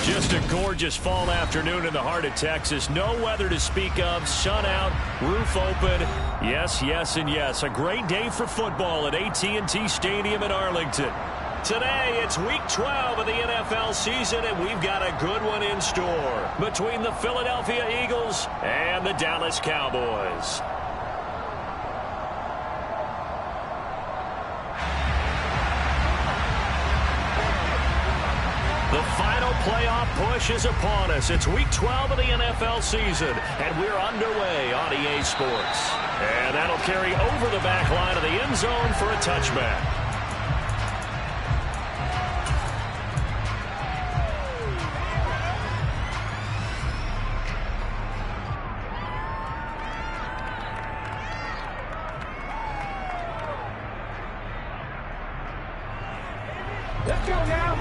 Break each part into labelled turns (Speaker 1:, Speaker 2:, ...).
Speaker 1: Just a gorgeous fall afternoon in the heart of Texas. No weather to speak of. Sun out, roof open. Yes, yes, and yes. A great day for football at AT&T Stadium in Arlington. Today, it's Week 12 of the NFL season, and we've got a good one in store between the Philadelphia Eagles and the Dallas Cowboys. The final playoff push is upon us. It's Week 12 of the NFL season, and we're underway on EA Sports. And that'll carry over the back line of the end zone for a touchback.
Speaker 2: Let's go now.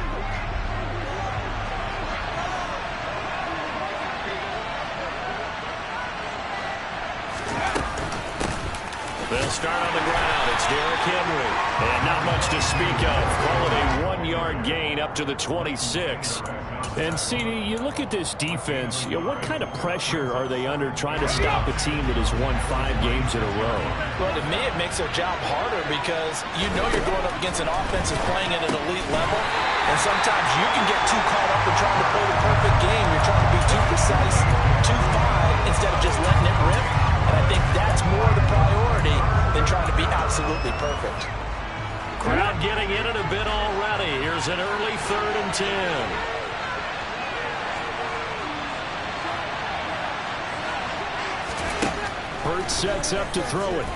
Speaker 1: They'll start on the ground. It's Derrick Henry. And not much to speak of. Call it a one-yard gain up to the 26.
Speaker 3: And, CD, you look at this defense, what kind of pressure are they under trying to stop a team that has won 5 games in a row?
Speaker 4: Well, to me, it makes their job harder because you know you're going up against an offense that's playing at an elite level. And sometimes you can get too caught up in trying to play the perfect game. You're trying to be too precise, too fine, instead of just letting it rip. And I think that's more the priority than trying to be absolutely perfect.
Speaker 1: Crowd getting in it a bit already. Here's an early 3rd and 10.
Speaker 3: Hurts sets up to throw it.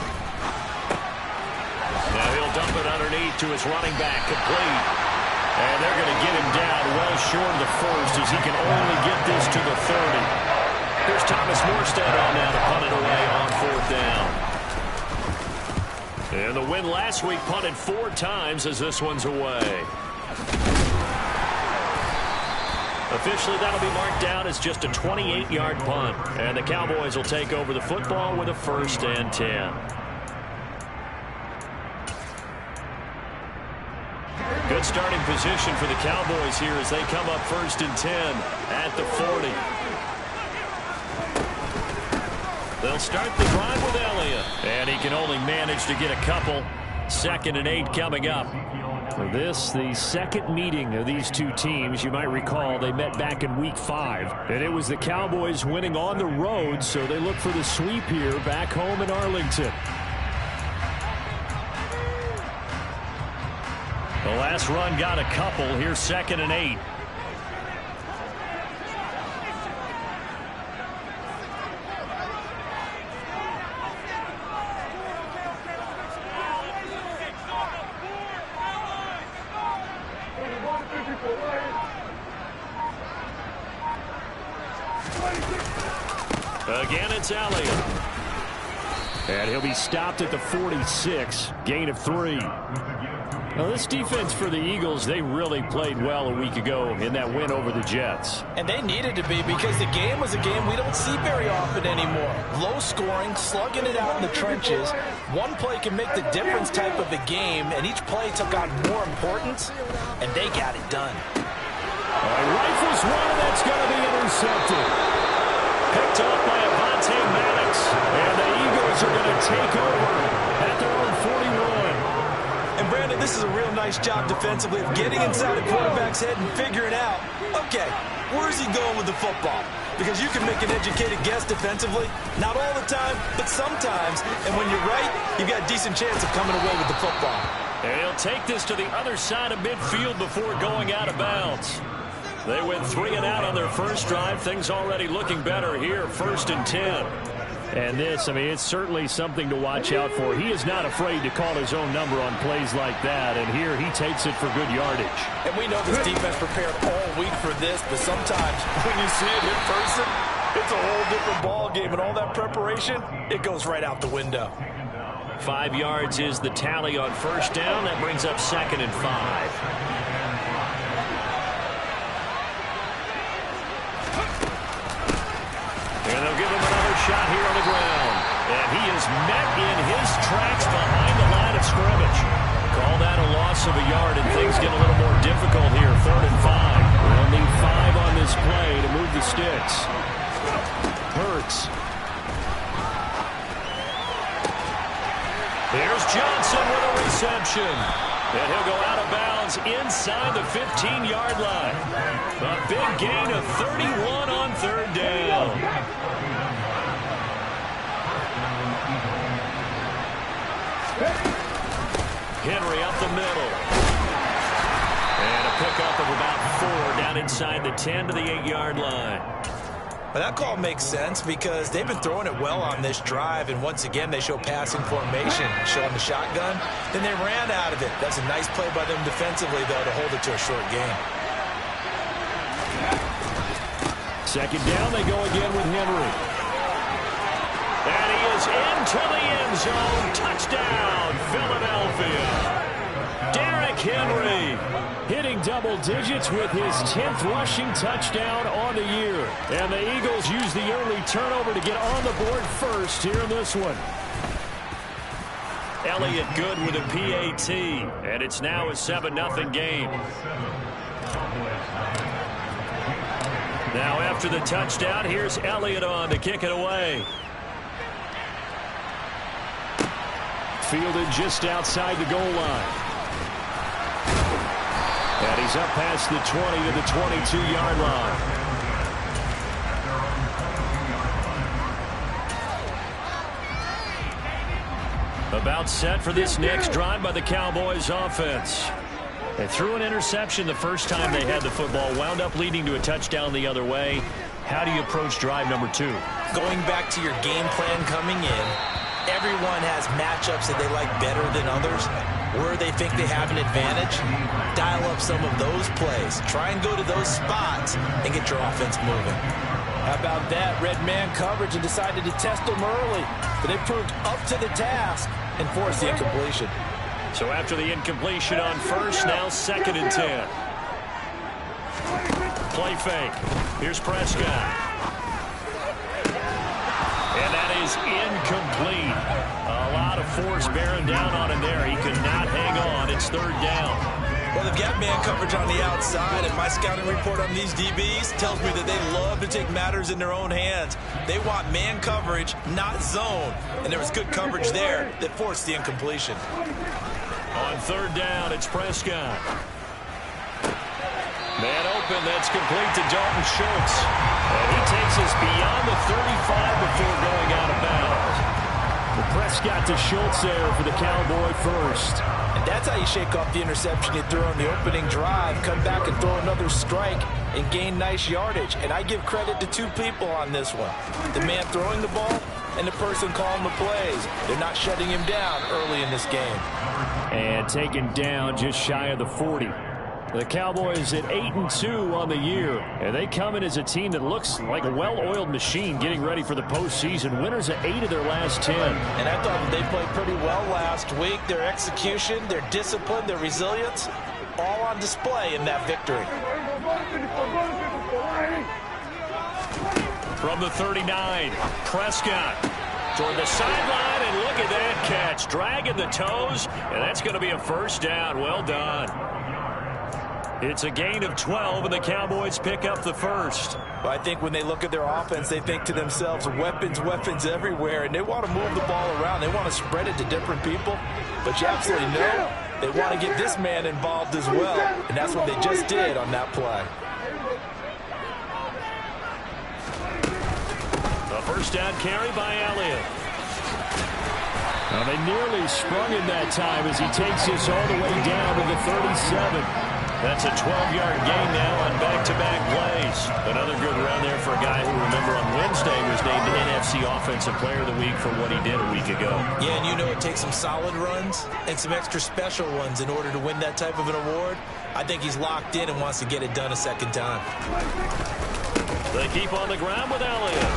Speaker 1: Now he'll dump it underneath to his running back, complete. And they're going to get him down well short of the first as he can only get this to the 30. Here's Thomas Morstead on now to punt it away on 4th down. And the win last week punted 4 times as this one's away. Officially, that'll be marked down as just a 28-yard punt. And the Cowboys will take over the football with a 1st and 10. Good starting position for the Cowboys here as they come up 1st and 10 at the 40. They'll start the drive with Elliott. And he can only manage to get a couple. 2nd and 8 coming up.
Speaker 3: This, the second meeting of these two teams. You might recall they met back in Week 5. And it was the Cowboys winning on the road, so they look for the sweep here back home in Arlington.
Speaker 1: The last run got a couple. Here's 2nd and 8. Again, it's Elliott.
Speaker 3: And he'll be stopped at the 46. Gain of 3. Now, this defense for the Eagles, they really played well a week ago in that win over the Jets.
Speaker 4: And they needed to be because the game was a game we don't see very often anymore. Low scoring, slugging it out in the trenches. One play can make the difference type of a game, and each play took on more importance, and they got it done.
Speaker 3: Rifles one, that's going to be intercepted.
Speaker 1: Picked up by Avonte Maddox. And the Eagles are going to take over at their own 41.
Speaker 4: And Brandon, this is a real nice job defensively of getting inside a quarterback's head and figuring out, okay, where's he going with the football? Because you can make an educated guess defensively. Not all the time, but sometimes. And when you're right, you've got a decent chance of coming away with the football.
Speaker 1: And he'll take this to the other side of midfield before going out of bounds. They went 3 and out on their first drive. Things already looking better here. 1st and 10.
Speaker 3: And this, I mean, it's certainly something to watch out for. He is not afraid to call his own number on plays like that. And here he takes it for good yardage.
Speaker 4: And we know this defense prepared all week for this, but sometimes when you see it in person, it's a whole different ball game. And all that preparation, it goes right out the window.
Speaker 1: 5 yards is the tally on 1st down. That brings up 2nd and 5. And they'll give him another shot here on the ground. And he is met in his tracks behind the line of scrimmage. Call that a loss of a yard, and things get a little more difficult here. 3rd and 5. They'll need 5 on this
Speaker 3: this play to move the sticks. Hurts.
Speaker 1: Here's Johnson with a reception. And he'll go out of bounds inside the 15-yard line. A big gain of 31 on third down. Henry up the middle. And a pickup of about 4 down inside the 10 to the 8-yard line.
Speaker 4: But that call makes sense because they've been throwing it well on this drive, and once again they show passing formation, showing the shotgun. Then they ran out of it. That's a nice play by them defensively, though, to hold it to a short game.
Speaker 3: Second down, they go again with Henry.
Speaker 1: And he is into the end zone. Touchdown, Philadelphia. Derrick Henry
Speaker 3: hitting double digits with his 10th rushing touchdown on the year. And the Eagles use the early turnover to get on the board first here in this one.
Speaker 1: Elliott good with a PAT. And it's now a 7-0 game. Now after the touchdown, here's Elliott on to kick it away.
Speaker 3: Fielded just outside the goal line. And he's up past the 20 to the 22-yard line.
Speaker 1: About set for this next drive by the Cowboys offense. They threw an interception the first time they had the football, wound up leading to a touchdown the other way. How do you approach drive number 2?
Speaker 4: Going back to your game plan coming in, everyone has matchups that they like better than others. Where they think they have an advantage, dial up some of those plays. Try and go to those spots and get your offense moving.
Speaker 2: How about that? Red man coverage and decided to test them early. But they proved up to the task and forced the incompletion.
Speaker 1: So after the incompletion on first, now 2nd and 10. Play fake. Here's Prescott. And that is incomplete. A lot of force bearing down on him there. He could not hang on. It's 3rd down.
Speaker 4: Well, they've got man coverage on the outside, and my scouting report on these DBs tells me that they love to take matters in their own hands. They want man coverage, not zone. And there was good coverage there that forced the incompletion.
Speaker 1: On 3rd down, it's Prescott. Man open, that's complete to Dalton Schultz. And he takes us beyond the 35 before going out of bounds.
Speaker 3: The Prescott to Schultz there for the Cowboy first.
Speaker 2: And that's how you shake off the interception you threw on the opening drive. Come back and throw another strike and gain nice yardage. And I give credit to 2 people on this one. The man throwing the ball and the person calling the plays. They're not shutting him down early in this game.
Speaker 3: And taken down just shy of the 40. The Cowboys at 8-2 on the year. And they come in as a team that looks like a well-oiled machine getting ready for the postseason. Winners at 8 of their last 10.
Speaker 2: And I thought that they played pretty well last week. Their execution, their discipline, their resilience, all on display in that victory.
Speaker 1: From the 39, Prescott toward the sideline, and look at that catch. Dragging the toes, and that's going to be a 1st down. Well done. It's a gain of 12, and the Cowboys pick up the 1st.
Speaker 2: Well, I think when they look at their offense, they think to themselves, weapons, weapons everywhere, and they want to move the ball around. They want to spread it to different people, but you absolutely know they want to get this man involved as well, and that's what they just did on that play.
Speaker 1: A 1st down carry by Elliott.
Speaker 3: Now they nearly sprung him that time as he takes this all the way down to the 37.
Speaker 1: That's a 12-yard gain now on back-to-back plays. Another good run there for a guy who, remember, on Wednesday was named NFC Offensive Player of the Week for what he did a week ago.
Speaker 4: Yeah, and you know it takes some solid runs and some extra special ones in order to win that type of an award. I think he's locked in and wants to get it done a 2nd time.
Speaker 1: They keep on the ground with Elliott.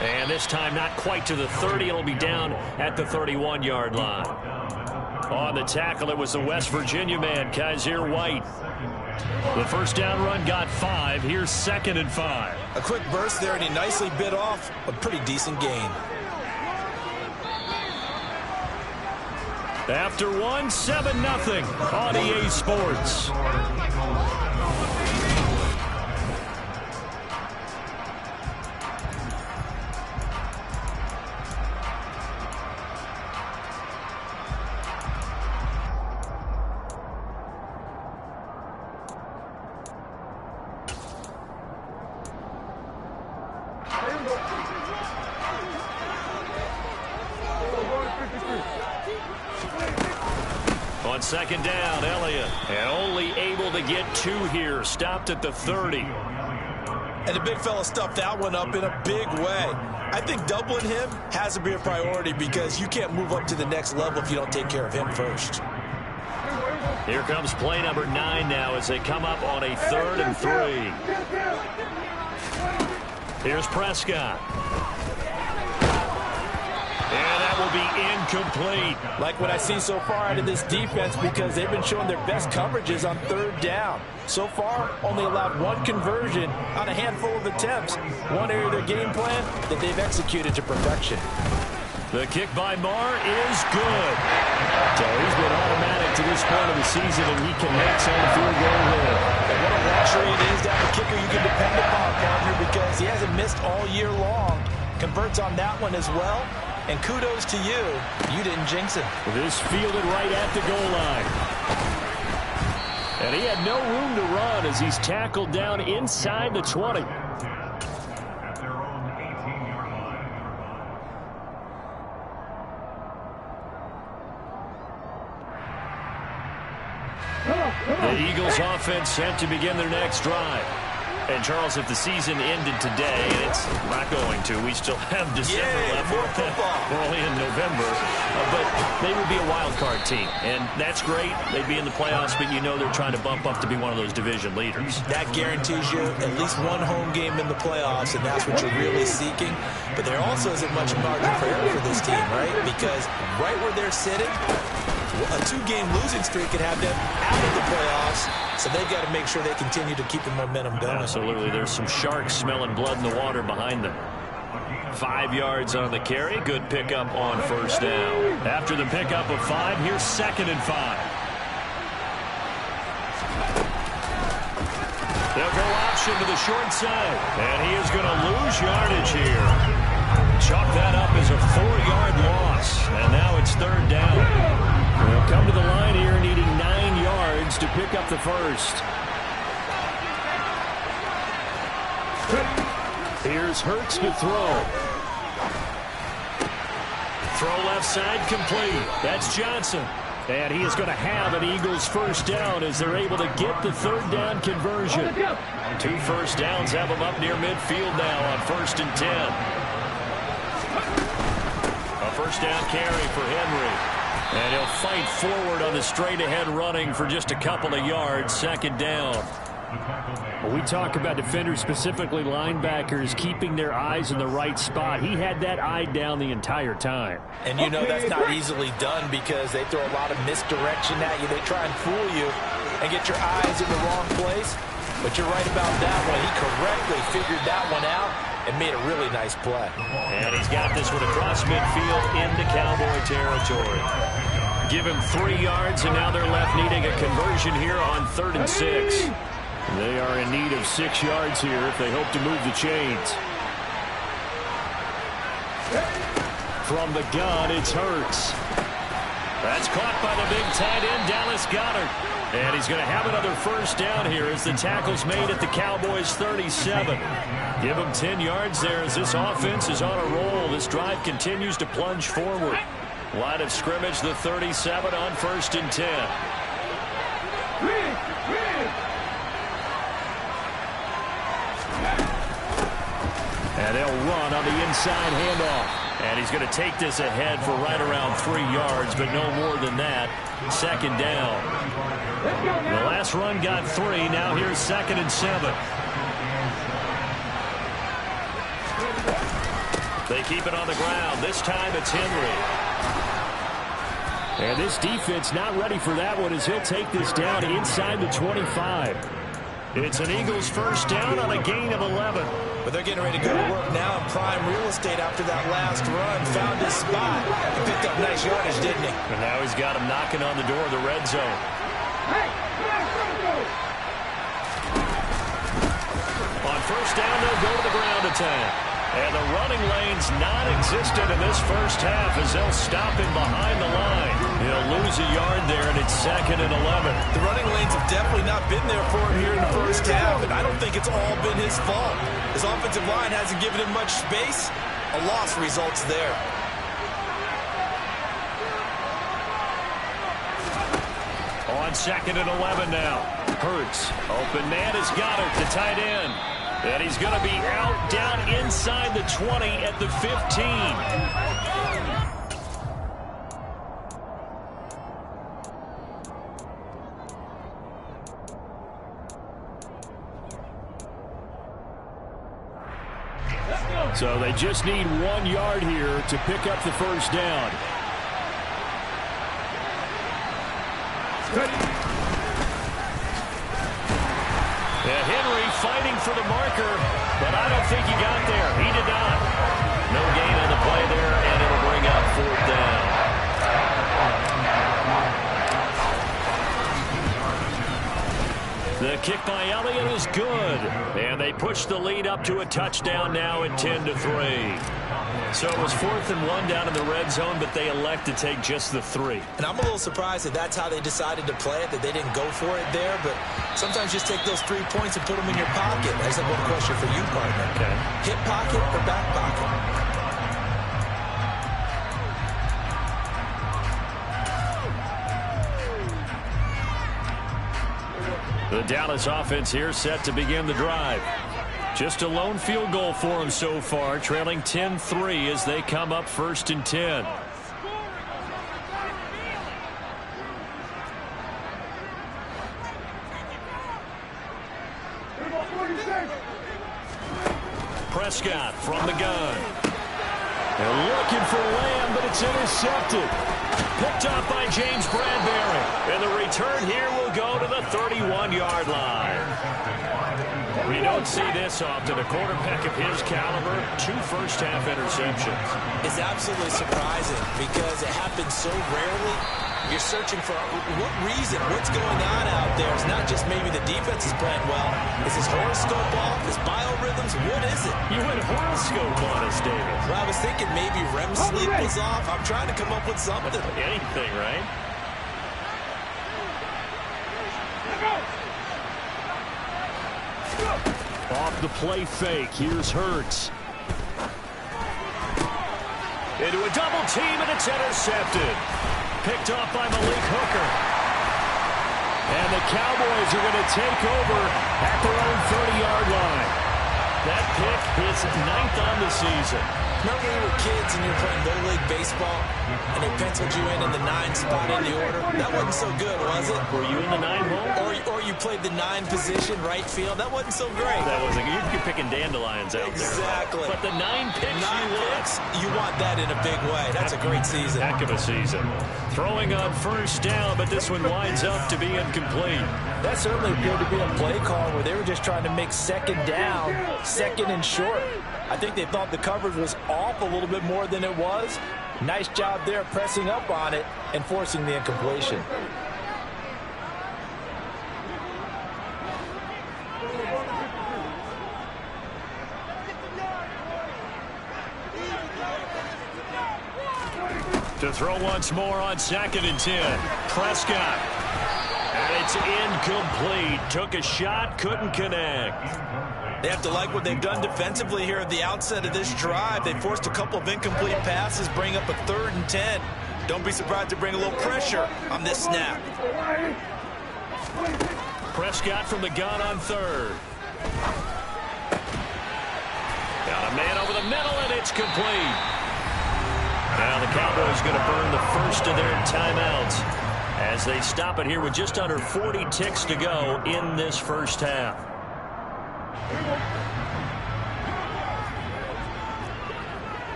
Speaker 1: And this time not quite to the 30. It'll be down at the 31-yard line. On the tackle, it was the West Virginia man, Kaiser White. The 1st down run got 5. Here's 2nd and 5.
Speaker 4: A quick burst there, and he nicely bit off a pretty decent gain.
Speaker 1: After 1, 7-0 on EA Sports. On second down, Elliott. And only able to get 2 here. Stopped at the 30.
Speaker 2: And the big fella stuffed that one up in a big way. I think doubling him has to be a priority because you can't move up to the next level if you don't take care of him first.
Speaker 1: Here comes play number 9 now as they come up on a 3rd and 3. Here's Prescott. And that will be incomplete.
Speaker 2: Like what I see so far out of this defense because they've been showing their best coverages on 3rd down. So far, only allowed 1 conversion on a handful of attempts. One area of their game plan that they've executed to perfection.
Speaker 1: The kick by Marr is good.
Speaker 3: So he's been automatic to this point of the season, and he connects on the field goal there.
Speaker 2: And what a luxury it is to have a kicker you can depend upon, partner, because he hasn't missed all year long. Converts on that one as well. And kudos to you. You didn't jinx him.
Speaker 3: This fielded right at the goal line. And he had no room to run as he's tackled down inside the 20.
Speaker 1: The Eagles offense set to begin their next drive. And, Charles, if the season ended today, and it's not going to. We still have December left.
Speaker 2: More football.
Speaker 1: We're only in November. But they would be a wild card team. And that's great. They'd be in the playoffs, but you know they're trying to bump up to be one of those division leaders.
Speaker 2: That guarantees you at least 1 home game in the playoffs, and that's what you're really seeking. But there also isn't much margin for error for this team, right? Because right where they're sitting, a 2-game losing streak could have them out of the playoffs, so they've got to make sure they continue to keep the momentum going.
Speaker 1: Absolutely. There's some sharks smelling blood in the water behind them. 5 yards on the carry. Good pickup on 1st down. After the pickup of 5, here's 2nd and 5. They'll go option to the short side, and he is going to lose yardage here. Chalk that up as a 4-yard loss, and now it's 3rd down.
Speaker 3: They'll come to the line here needing 9 yards to pick up the 1st. Here's Hurts to throw.
Speaker 1: Throw left side complete. That's Johnson.
Speaker 3: And he is going to have an Eagles 1st down as they're able to get the 3rd down conversion.
Speaker 1: 2 first downs have them up near midfield now on 1st and 10. A 1st down carry for Henry. And he'll fight forward on the straight-ahead running for just a couple of yards. 2nd down.
Speaker 3: When we talk about defenders, specifically linebackers, keeping their eyes in the right spot. He had that eye down the entire time.
Speaker 2: And you know that's not easily done because they throw a lot of misdirection at you. They try and fool you and get your eyes in the wrong place. But you're right about that one. He correctly figured that one out and made a really nice play.
Speaker 1: And he's got this one across midfield into Cowboy territory. Give him 3 yards, and now they're left needing a conversion here on 3rd and 6.
Speaker 3: They are in need of 6 yards here if they hope to move the chains. From the gun, it's Hurts.
Speaker 1: That's caught by the big tight end, Dallas Goedert. And he's going to have another 1st down here as the tackle's made at the Cowboys' 37. Give him 10 yards there as this offense is on a roll. This drive continues to plunge forward. Line of scrimmage, the 37 on 1st and 10.
Speaker 3: And they'll run on the inside handoff.
Speaker 1: And he's going to take this ahead for right around 3 yards, but no more than that. 2nd down. The last run got 3. Now here's 2nd and 7. They keep it on the ground. This time it's Henry.
Speaker 3: And this defense not ready for that one as he'll take this down inside the 25.
Speaker 1: It's an Eagles 1st down on a gain of 11.
Speaker 2: But they're getting ready to go to work now in prime real estate after that last run. Found his spot. He picked up nice yardage, didn't he?
Speaker 1: And now he's got him knocking on the door of the red zone. On 1st down, they'll go to the ground attack. And the running lane's non-existent in this 1st half as they'll stop him behind the line. He'll lose a yard there, and it's 2nd and 11.
Speaker 2: The running lanes have definitely not been there for him here in the 1st half, and I don't think it's all been his fault. His offensive line hasn't given him much space. A loss results there.
Speaker 1: on 2nd and 11 now. Hurts. Open man has got it to tight end. And he's going to be out down inside the 20 at the 15. So they just need 1 yard here to pick up the first down. And Henry fighting for the marker, but I don't think he got there. He did not. No gain on the play there, and it'll bring up 4th down. The kick by Elliott is good, and they push the lead up to a touchdown now at 10-3. So it was 4th and 1 down in the red zone, but they elect to take just the 3.
Speaker 2: And I'm a little surprised that that's how they decided to play it, that they didn't go for it there. But sometimes just take those 3 points and put them in your pocket. I just have one question for you, partner.
Speaker 1: Okay. Hip
Speaker 2: pocket or back pocket?
Speaker 1: The Dallas offense here set to begin the drive. Just a lone field goal for them so far, trailing 10-3 as they come up 1st and 10. Prescott from the gun. They're looking for Lamb, but it's intercepted. Picked up by James Bradbury. And the return here will go to the 31-yard line. We don't see this often. A quarterback of his caliber, 2 first-half interceptions.
Speaker 2: It's absolutely surprising because it happens so rarely. You're searching for what reason, what's going on out there. It's not just maybe the defense is playing well. Is his horoscope off? His biorhythms? What is it?
Speaker 1: You went horoscope on us, David.
Speaker 2: Well, I was thinking maybe REM sleep was off. I'm trying to come up with something.
Speaker 1: Anything, right? Off the play fake. Here's Hurts. Into a double team, and it's intercepted. Picked off by Malik Hooker. And the Cowboys are going to take over at their own 30-yard line. That pick is 9th on the season.
Speaker 2: Remember when we were kids and you were playing Little League Baseball and they penciled you in the 9 spot in the order? That wasn't so good, was it?
Speaker 1: Were you in the 9 hole?
Speaker 2: Or you played the 9 position, right field? That wasn't so great.
Speaker 1: That wasn't good. You're picking dandelions out
Speaker 2: exactly.
Speaker 1: there. But the 9 picks
Speaker 2: you want that in a big way. That's a great season.
Speaker 1: Heck of a season. Throwing on first down, but this one winds up to be incomplete.
Speaker 2: That certainly appeared to be a play call where they were just trying to make 2nd down, 2nd and short. I think they thought the coverage was off a little bit more than it was. Nice job there pressing up on it and forcing the incompletion.
Speaker 1: To throw once more on 2nd and 10. Prescott. And it's incomplete. Took a shot, couldn't connect.
Speaker 2: They have to like what they've done defensively here at the outset of this drive. They forced a couple of incomplete passes, bring up a 3rd and 10. Don't be surprised to bring a little pressure on this snap.
Speaker 1: Prescott from the gun on 3rd. Got a man over the middle, and it's complete. Now the Cowboys going to burn the first of their timeouts as they stop it here with just under 40 ticks to go in this first half.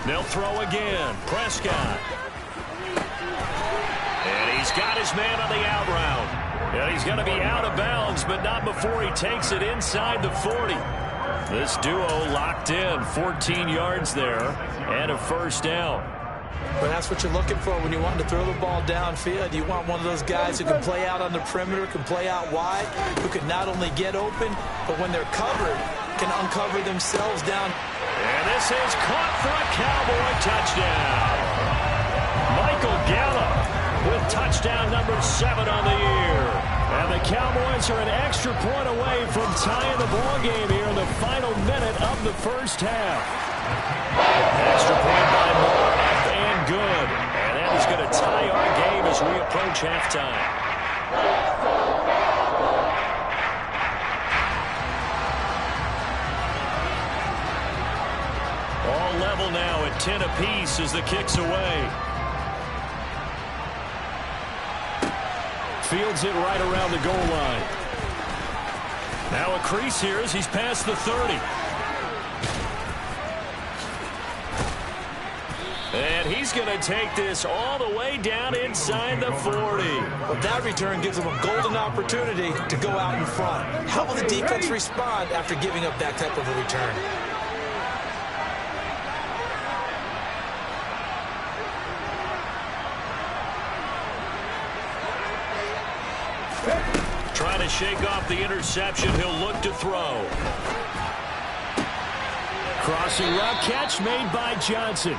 Speaker 1: They'll throw again. Prescott. And he's got his man on the out route. And he's going to be out of bounds, but not before he takes it inside the 40. This duo locked in, 14 yards there, and a first down.
Speaker 2: But that's what you're looking for when you want to throw the ball downfield. You want one of those guys who can play out on the perimeter, can play out wide, who can not only get open, but when they're covered, can uncover themselves down.
Speaker 1: And this is caught for a Cowboy touchdown. Michael Gallup with touchdown number 7 on the year.
Speaker 3: And the Cowboys are an extra point away from tying the ball game here in the final minute of the first half. Extra point by Moore, up and good. And that is going to tie our game as we approach halftime. All level now at 10 apiece as the kick's away. Fields it right around the goal line. Now a crease here as he's past the 30. And he's going to take this all the way down inside the 40.
Speaker 2: Well, that return gives him a golden opportunity to go out in front. How will the defense respond after giving up that type of a return?
Speaker 1: Trying to shake off the interception. He'll look to throw.
Speaker 3: Crossing route catch made by Johnson.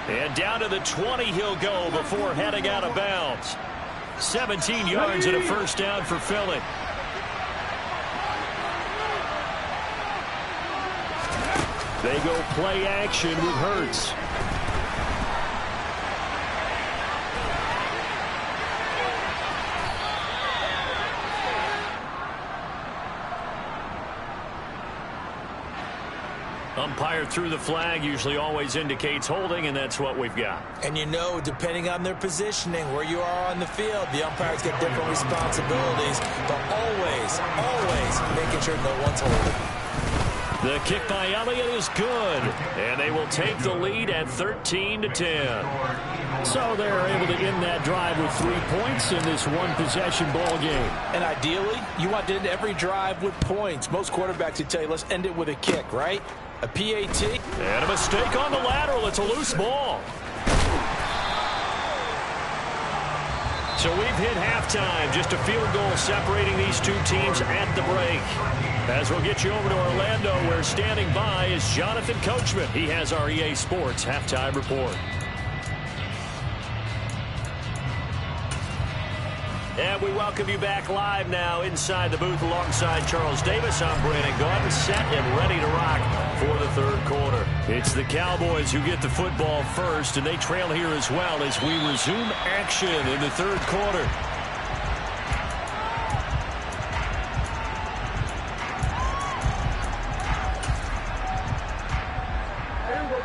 Speaker 1: And down to the 20 he'll go before heading out of bounds. 17 yards and a first down for Philly.
Speaker 3: They go play action with Hurts.
Speaker 1: Umpire threw the flag, usually always indicates holding, and that's what we've got.
Speaker 2: And you know, depending on their positioning, where you are on the field, the umpires get different responsibilities, but always making sure no one's holding.
Speaker 1: The kick by Elliott is good, and they will take the lead at 13-10.
Speaker 3: So they're able to end that drive with 3 points in this one-possession ball game.
Speaker 2: And ideally, you want to end every drive with points. Most quarterbacks would tell you, let's end it with a kick, right? A PAT.
Speaker 1: And a mistake on the lateral. It's a loose ball. So we've hit halftime. Just a field goal separating these two teams at the break. As we'll get you over to Orlando, where standing by is Jonathan Coachman. He has our EA Sports halftime report. And we welcome you back live now inside the booth alongside Charles Davis. I'm Brandon Gaudin, set and ready to rock for the third quarter. It's the Cowboys who get the football first, and they trail here as well as we resume action in the third quarter.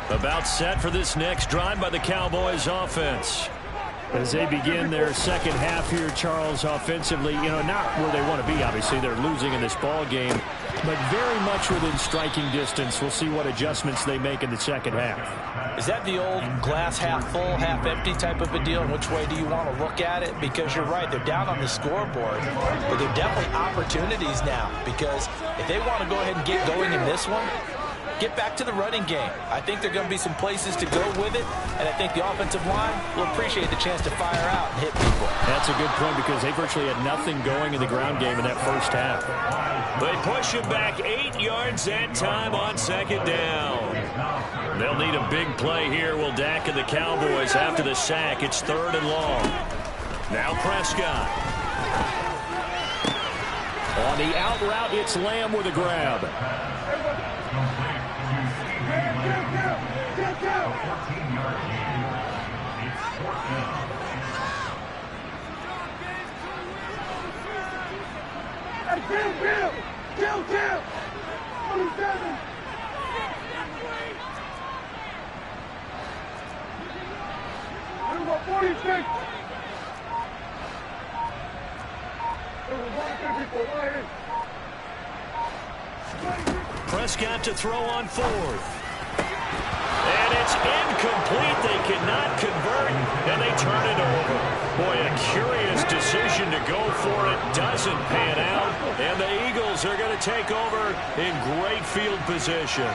Speaker 1: About set for this next drive by the Cowboys offense.
Speaker 3: As they begin their second half here, Charles, offensively, not where they want to be. Obviously, they're losing in this ball game, but very much within striking distance. We'll see what adjustments they make in the second half.
Speaker 2: Is that the old glass half full, half empty type of a deal? And which way do you want to look at it? Because you're right, they're down on the scoreboard, but they're definitely opportunities now. Because if they want to go ahead and get going in this one, get back to the running game. I think there are going to be some places to go with it, and I think the offensive line will appreciate the chance to fire out and hit people.
Speaker 3: That's a good point because they virtually had nothing going in the ground game in that first half.
Speaker 1: They push him back 8 yards that time on second down. They'll need a big play here. Will Dak and the Cowboys after the sack. It's third and long. Now Prescott.
Speaker 3: On the out route, it's Lamb with a grab.
Speaker 5: Kill! 27! Number 46!
Speaker 1: Prescott to throw on fourth. And it's incomplete. They cannot convert, and they turn it over. Boy, a curious decision to go for it. Doesn't pan out, and the Eagles are going to take over in great field position.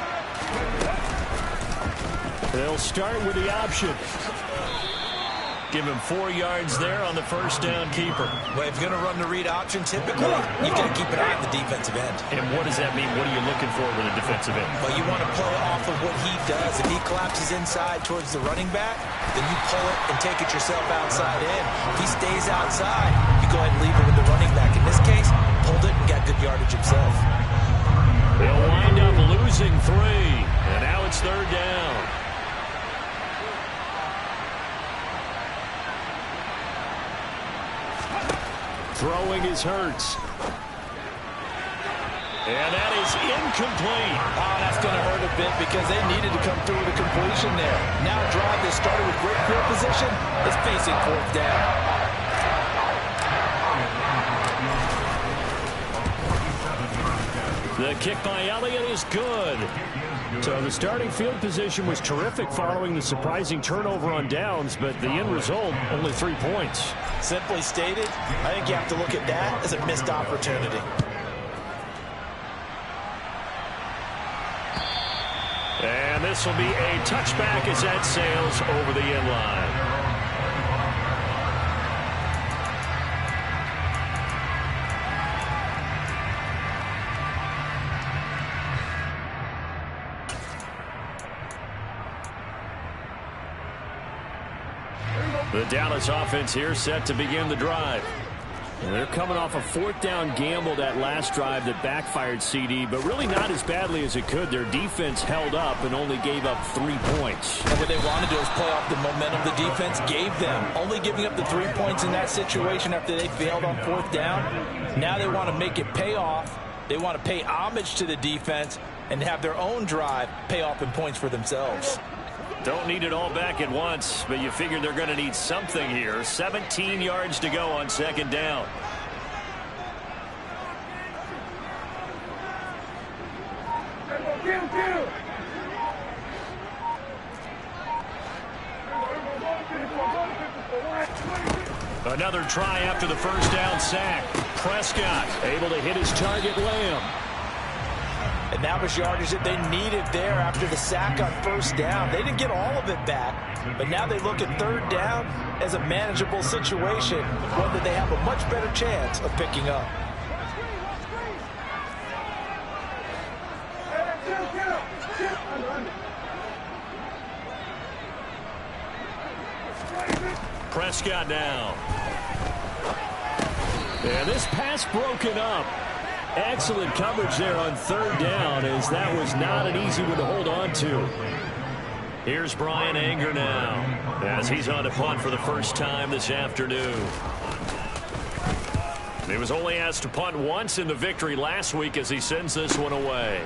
Speaker 3: They'll start with the option.
Speaker 1: Give him 4 yards there on the first down keeper.
Speaker 2: Well, if you're going to run the read option, typically, you've got to keep an eye on the defensive end.
Speaker 1: And what does that mean? What are you looking for with a defensive end?
Speaker 2: Well, you want to play off of what he does. If he collapses inside towards the running back, then you pull it and take it yourself outside in. If he stays outside, you go ahead and leave it with the running back. In this case, pulled it and got good yardage himself.
Speaker 1: They'll wind up losing 3, and now it's 3rd down. Throwing is Hurts. And that is incomplete.
Speaker 2: Oh, that's going to hurt a bit because they needed to come through with a completion there. Now a drive that started with great field position is facing 4th down.
Speaker 1: The kick by Elliott is good. So the starting field position was terrific following the surprising turnover on downs, but the end result, only 3 points.
Speaker 2: Simply stated, I think you have to look at that as a missed opportunity.
Speaker 1: And this will be a touchback as that sails over the end line. The Dallas offense here set to begin the drive. And they're coming off a 4th down gamble that last drive that backfired, CD, but really not as badly as it could. Their defense held up and only gave up 3 points.
Speaker 2: And what they want to do is play off the momentum the defense gave them. Only giving up the 3 points in that situation after they failed on 4th down. Now they want to make it pay off. They want to pay homage to the defense and have their own drive pay off in points for themselves.
Speaker 1: Don't need it all back at once, but you figure they're going to need something here. 17 yards to go on 2nd down. Another try after the 1st down sack. Prescott able to hit his target, Lamb.
Speaker 2: And that was yardage that they needed there after the sack on 1st down. They didn't get all of it back, but now they look at 3rd down as a manageable situation, one that they have a much better chance of picking up.
Speaker 1: Prescott now. And this pass broken up. Excellent coverage there on 3rd down, as that was not an easy one to hold on to. Here's Brian Anger now, as he's on to punt for the first time this afternoon. He was only asked to punt once in the victory last week as he sends this one away.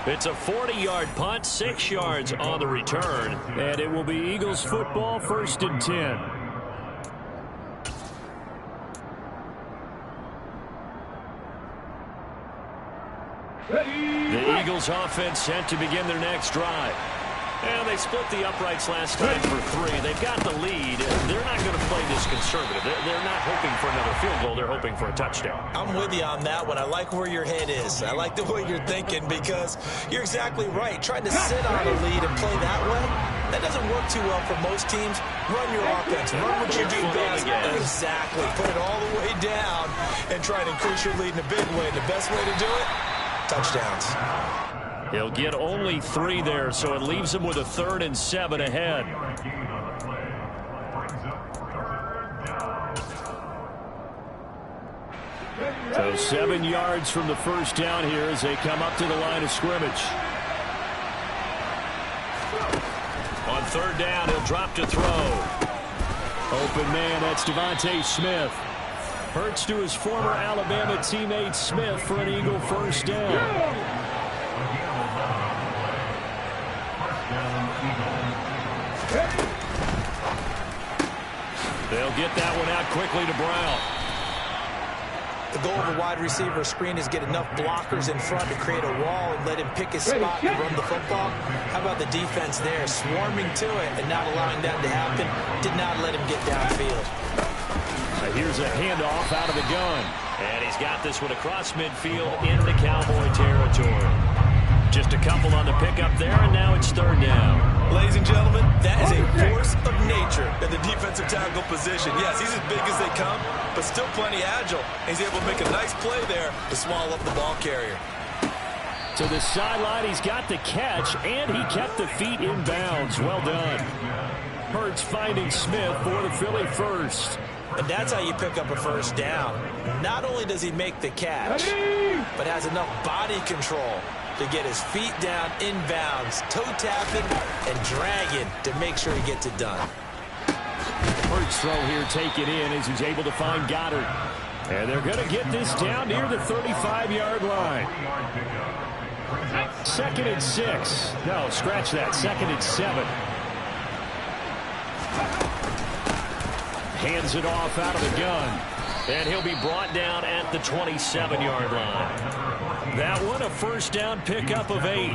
Speaker 1: It's a 40-yard punt, 6 yards on the return, and it will be Eagles football, 1st and 10. The Eagles offense set to begin their next drive. And they split the uprights last time for 3. They've got the lead. They're not going to play this conservative. They're not hoping for another field goal. They're hoping for a touchdown.
Speaker 2: I'm with you on that one. I like where your head is. I like the way you're thinking because you're exactly right. Trying to sit on a lead and play that way, that doesn't work too well for most teams. Run your offense. Run what you do best. Exactly. Put it all the way down and try and increase your lead in a big way. The best way to do it, touchdowns.
Speaker 1: He'll get only 3 there, so it leaves him with a 3rd and 7 ahead. So 7 yards from the 1st down here as they come up to the line of scrimmage. On 3rd down, he'll drop to throw. Open man, that's Devontae Smith. Hurts to his former Alabama teammate Smith for an Eagle 1st down. They'll get that one out quickly to Brown.
Speaker 2: The goal of a wide receiver screen is get enough blockers in front to create a wall and let him pick his spot and run the football. How about the defense there, swarming to it and not allowing that to happen? Did not let him get downfield.
Speaker 1: Here's a handoff out of the gun. And he's got this one across midfield into Cowboy territory. Just a couple on the pickup there, and now it's 3rd down.
Speaker 2: Ladies and gentlemen, that is a force of nature in the defensive tackle position. Yes, he's as big as they come, but still plenty agile. He's able to make a nice play there to swallow up the ball carrier.
Speaker 1: To the sideline, he's got the catch, and he kept the feet in bounds. Well done.
Speaker 3: Hurts finding Smith for the Philly first.
Speaker 2: And that's how you pick up a first down. Not only does he make the catch, but has enough body control to get his feet down inbounds, toe tapping and dragging to make sure he gets it done.
Speaker 3: Hurts throw here taken in as he's able to find Goddard. And they're going to get this down near the 35-yard line. 2nd and 6. No, scratch that. 2nd and 7. Hands it off out of the gun. And he'll be brought down at the 27-yard line. That one, a first down pickup of 8.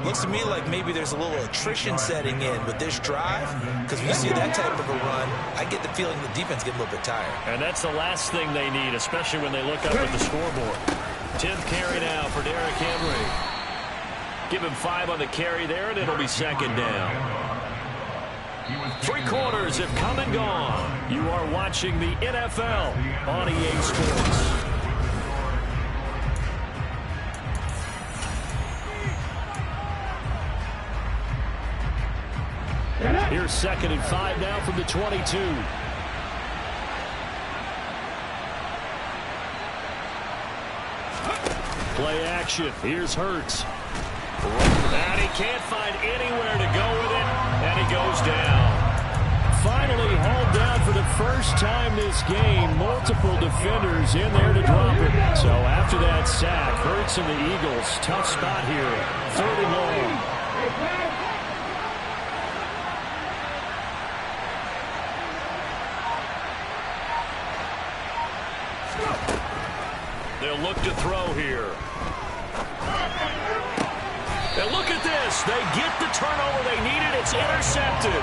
Speaker 2: Looks to me like maybe there's a little attrition setting in with this drive, because when you see that type of a run, I get the feeling the defense get a little bit tired.
Speaker 1: And that's the last thing they need, especially when they look up at the scoreboard. 10th carry now for Derrick Henry. Give him 5 on the carry there, and it'll be 2nd down. 3 quarters have come and gone. You are watching the NFL on EA Sports. Here's 2nd and 5 now from the 22. Play action. Here's Hurts. And he can't find anywhere to go with it, and he goes down. Finally hauled down for the first time this game. Multiple defenders in there to drop it. So after that sack, Hurts and the Eagles, tough spot here. 3rd and long. They'll look to throw here. And look at this. They get the turnover they needed. It's intercepted.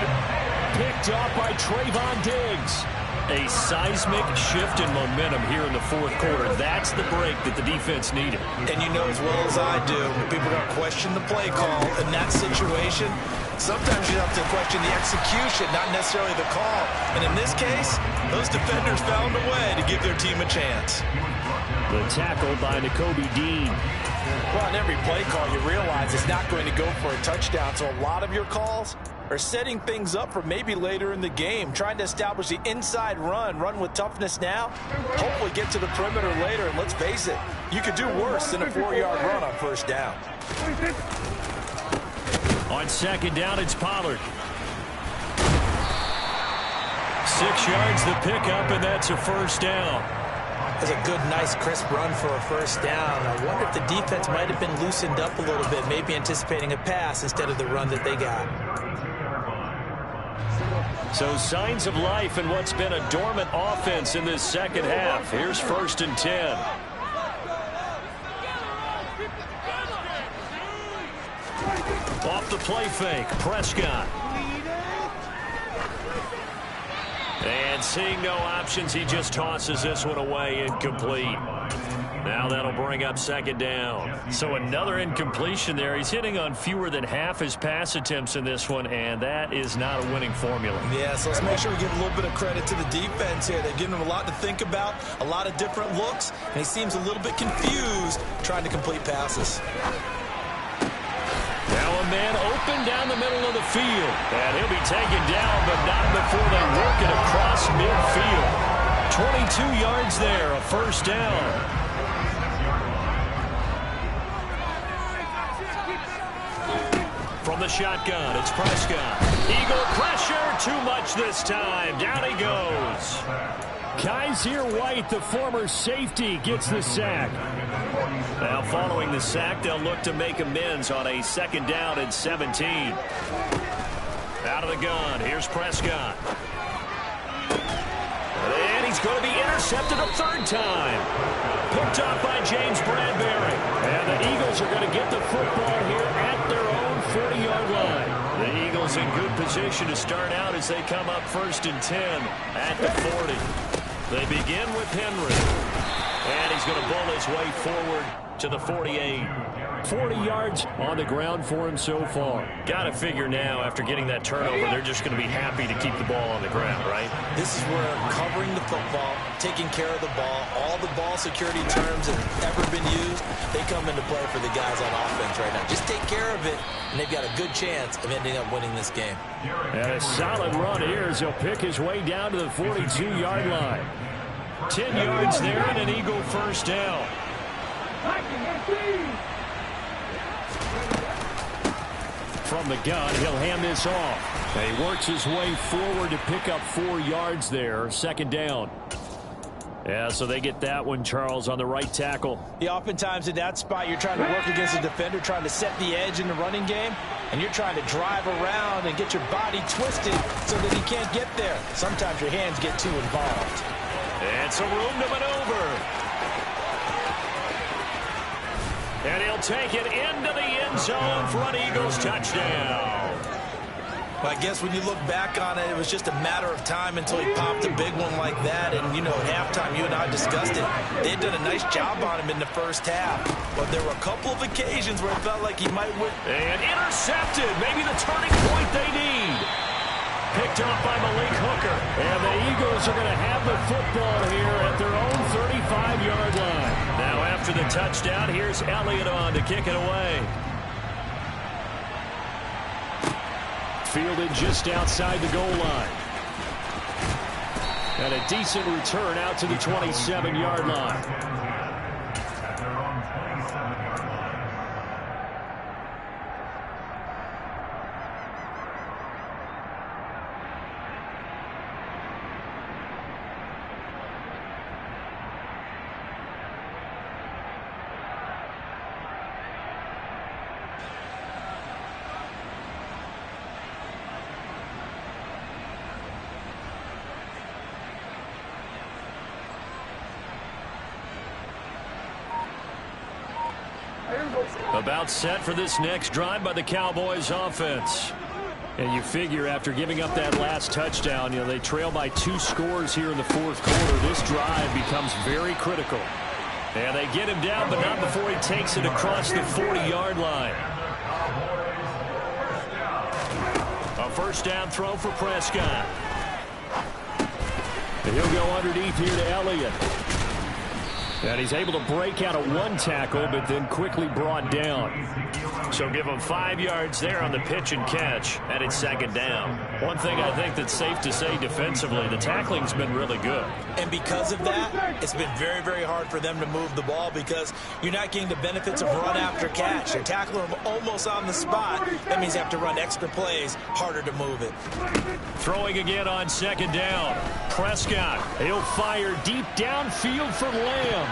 Speaker 1: Picked off by Trayvon Diggs. A seismic shift in momentum here in the 4th quarter. That's the break that the defense needed.
Speaker 2: And you know as well as I do, people are going to question the play call in that situation. Sometimes you have to question the execution, not necessarily the call. And in this case, those defenders found a way to give their team a chance.
Speaker 3: The tackle by Nakobe Dean.
Speaker 2: Well, in every play call, you realize it's not going to go for a touchdown. So a lot of your calls are setting things up for maybe later in the game, trying to establish the inside run with toughness now, hopefully get to the perimeter later. And let's face it, you could do worse than a 4-yard run on first down.
Speaker 1: On 2nd down, it's Pollard. 6 yards the pickup, and that's a first down.
Speaker 2: That's a good, nice, crisp run for a first down. I wonder if the defense might have been loosened up a little bit, maybe anticipating a pass instead of the run that they got.
Speaker 1: So signs of life in what's been a dormant offense in this second half. Here's 1st and 10. Off the play fake, Prescott. And seeing no options, he just tosses this one away, incomplete. Now that'll bring up 2nd down. So another incompletion there. He's hitting on fewer than half his pass attempts in this one, and that is not a winning formula.
Speaker 2: Yeah, so let's make sure we give a little bit of credit to the defense here. They've given him a lot to think about, a lot of different looks, and he seems a little bit confused trying to complete passes.
Speaker 1: Now a man open down the middle of the field. And he'll be taken down, but not before they work it across midfield. 22 yards there, a first down. From the shotgun, it's Prescott. Eagle pressure, too much this time. Down he goes.
Speaker 3: Kaiser White, the former safety, gets the sack.
Speaker 1: Now following the sack, they'll look to make amends on a 2nd down and 17. Out of the gun, here's Prescott. And he's going to be intercepted a 3rd time. Picked up by James Bradbury. And the Eagles are going to get the football here at their own 40-yard line. The Eagles in good position to start out as they come up 1st and 10 at the 40. They begin with Henry. And he's going to bull his way forward to the 48.
Speaker 3: 40 yards on the ground for him so far.
Speaker 1: Got to figure now, after getting that turnover, they're just going to be happy to keep the ball on the ground, right?
Speaker 2: This is where covering the football, taking care of the ball, all the ball security terms that have ever been used, they come into play for the guys on offense hands right now. Just take care of it, and they've got a good chance of ending up winning this game.
Speaker 3: And a solid run here as he'll pick his way down to the 42-yard line. 10 yards there and an Eagle first down. From the gun, he'll hand this off. And he works his way forward to pick up 4 yards there. Second down. Yeah, so they get that one, Charles, on the right tackle.
Speaker 2: Yeah, oftentimes in that spot, you're trying to work against a defender, trying to set the edge in the running game, and you're trying to drive around and get your body twisted so that he can't get there. Sometimes your hands get too involved.
Speaker 1: And some room to maneuver. And he'll take it into the end zone for an Eagles touchdown.
Speaker 2: Well, I guess when you look back on it, it was just a matter of time until he popped a big one like that. And, you know, at halftime, you and I discussed it. They had done a nice job on him in the first half. But there were a couple of occasions where it felt like he might win.
Speaker 1: And intercepted. Maybe the turning point they need. Picked up by Malik Hooker.
Speaker 3: And the Eagles are going to have the football here at their own 35-yard line.
Speaker 1: Now after the touchdown, here's Elliott on to kick it away.
Speaker 3: Fielded just outside the goal line. And a decent return out to the 27-yard line.
Speaker 1: About set for this next drive by the Cowboys offense.
Speaker 3: And you figure after giving up that last touchdown, you know, they trail by 2 scores here in the fourth quarter. This drive becomes very critical.
Speaker 1: And they get him down, but not before he takes it across the 40-yard line. A first down throw for Prescott.
Speaker 3: And he'll go underneath here to Elliott. And he's able to break out of 1 tackle, but then quickly brought down.
Speaker 1: So give him 5 yards there on the pitch and catch, and it's second down. One thing I think that's safe to say defensively, the tackling's been really good.
Speaker 2: And because of that, it's been very, very hard for them to move the ball because you're not getting the benefits of run after catch. You're tackling them almost on the spot. That means you have to run extra plays, harder to move it.
Speaker 1: Throwing again on second down. Prescott, he'll fire deep downfield for Lamb.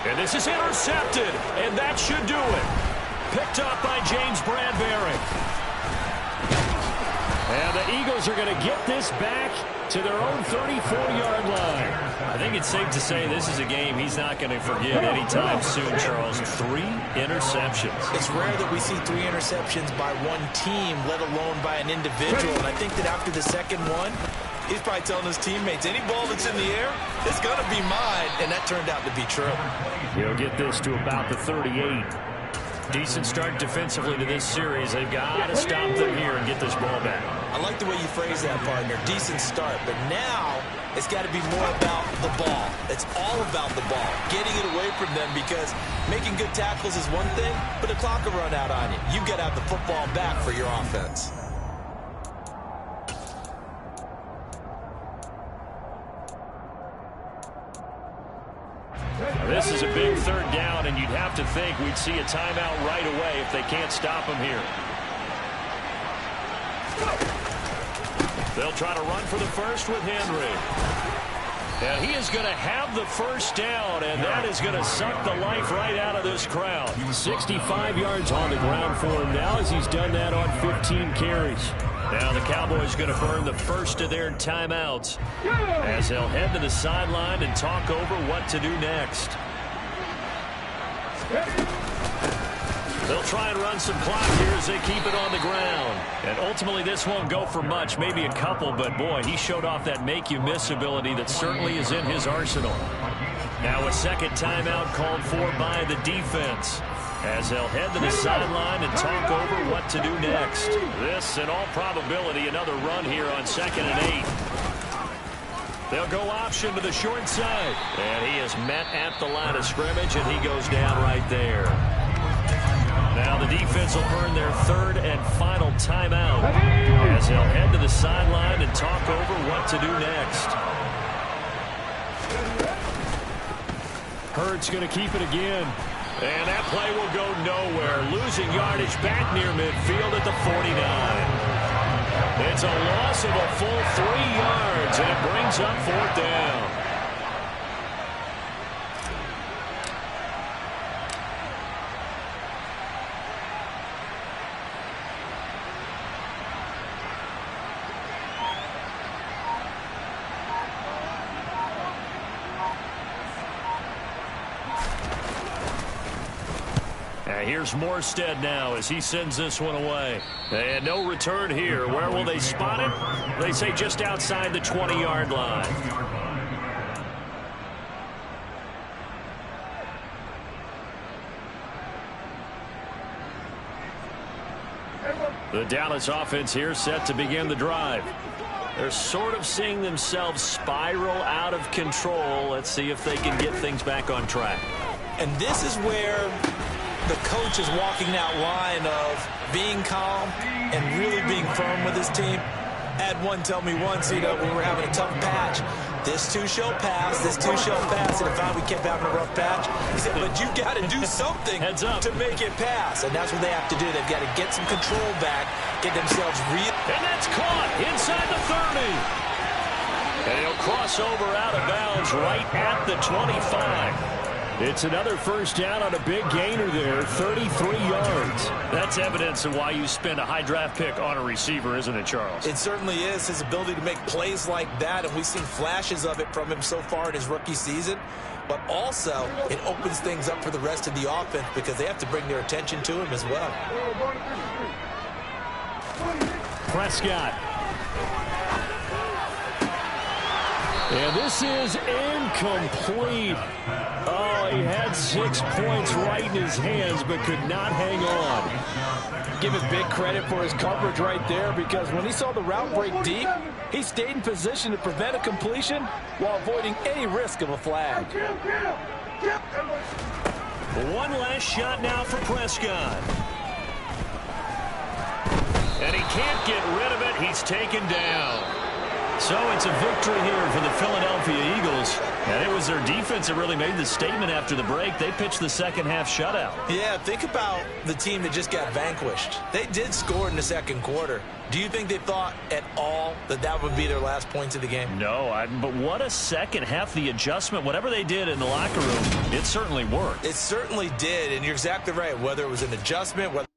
Speaker 1: And this is intercepted, and that should do it. Picked up by James Bradbury.
Speaker 3: And the Eagles are going to get this back to their own 34-yard line.
Speaker 1: I think it's safe to say this is a game he's not going to forget anytime soon, Charles. 3 interceptions.
Speaker 2: It's rare that we see 3 interceptions by one team, let alone by an individual. And I think that after the second one, he's probably telling his teammates, any ball that's in the air, it's going to be mine. And that turned out to be true.
Speaker 3: He'll get this to about the 38.
Speaker 1: Decent start defensively to this series. They've got to stop them here and get this ball back.
Speaker 2: I like the way you phrase that, partner. Decent start. But now it's got to be more about the ball. It's all about the ball. Getting it away from them because making good tackles is one thing, but the clock will run out on you. You've got to have the football back for your offense.
Speaker 1: This is a big third down, and you'd have to think we'd see a timeout right away if they can't stop him here. They'll try to run for the first with Henry. And he is going to have the first down, and that is going to suck the life right out of this crowd.
Speaker 3: 65 yards on the ground for him now as he's done that on 15 carries.
Speaker 1: Now the Cowboys going to burn the first of their timeouts as they'll head to the sideline and talk over what to do next. They'll try and run some clock here as they keep it on the ground. And ultimately this won't go for much, maybe a couple, but boy, he showed off that make-you-miss ability that certainly is in his arsenal. Now a second timeout called for by the defense as they'll head to the sideline and talk over what to do next. This, in all probability, another run here on 2nd and 8. They'll go option to the short side. And he is met at the line of scrimmage, and he goes down right there. offense will burn their third and final timeout as they'll head to the sideline and talk over what to do next.
Speaker 3: Hurts going to keep it again.
Speaker 1: And that play will go nowhere. Losing yardage back near midfield at the 49. It's a loss of a full 3 yards, and it brings up 4th down. Here's Morstead now as he sends this one away. And no return here. Where will they spot it? They say just outside the 20-yard line. The Dallas offense here set to begin the drive. They're sort of seeing themselves spiral out of control. Let's see if they can get things back on track.
Speaker 2: And this is where the coach is walking that line of being calm and really being firm with his team. Had one tell me once, when we were having a tough patch, this too shall pass, this too shall pass. And if we kept having a rough patch, he said, but you got to do something to make it pass. And that's what they have to do. They've got to get some control back, get themselves real.
Speaker 1: And that's caught inside the 30. And he'll cross over out of bounds right at the 25.
Speaker 3: It's another first down on a big gainer there, 33 yards.
Speaker 1: That's evidence of why you spend a high draft pick on a receiver, isn't it, Charles?
Speaker 2: It certainly is, his ability to make plays like that, and we've seen flashes of it from him so far in his rookie season. But also, it opens things up for the rest of the offense because they have to bring their attention to him as well.
Speaker 3: Prescott. And this is incomplete. Oh, he had 6 points right in his hands, but could not hang on.
Speaker 4: Give him big credit for his coverage right there, because when he saw the route break deep, he stayed in position to prevent a completion while avoiding any risk of a flag.
Speaker 1: One last shot now for Prescott. And he can't get rid of it. He's taken down. So it's a victory here for the Philadelphia Eagles. And it was their defense that really made the statement after the break. They pitched the second half shutout.
Speaker 2: Yeah, think about the team that just got vanquished. They did score in the second quarter. Do you think they thought at all that that would be their last points of the game?
Speaker 1: No, but what a second half. The adjustment, whatever they did in the locker room, it certainly worked.
Speaker 2: It certainly did, and you're exactly right. Whether it was an adjustment, whether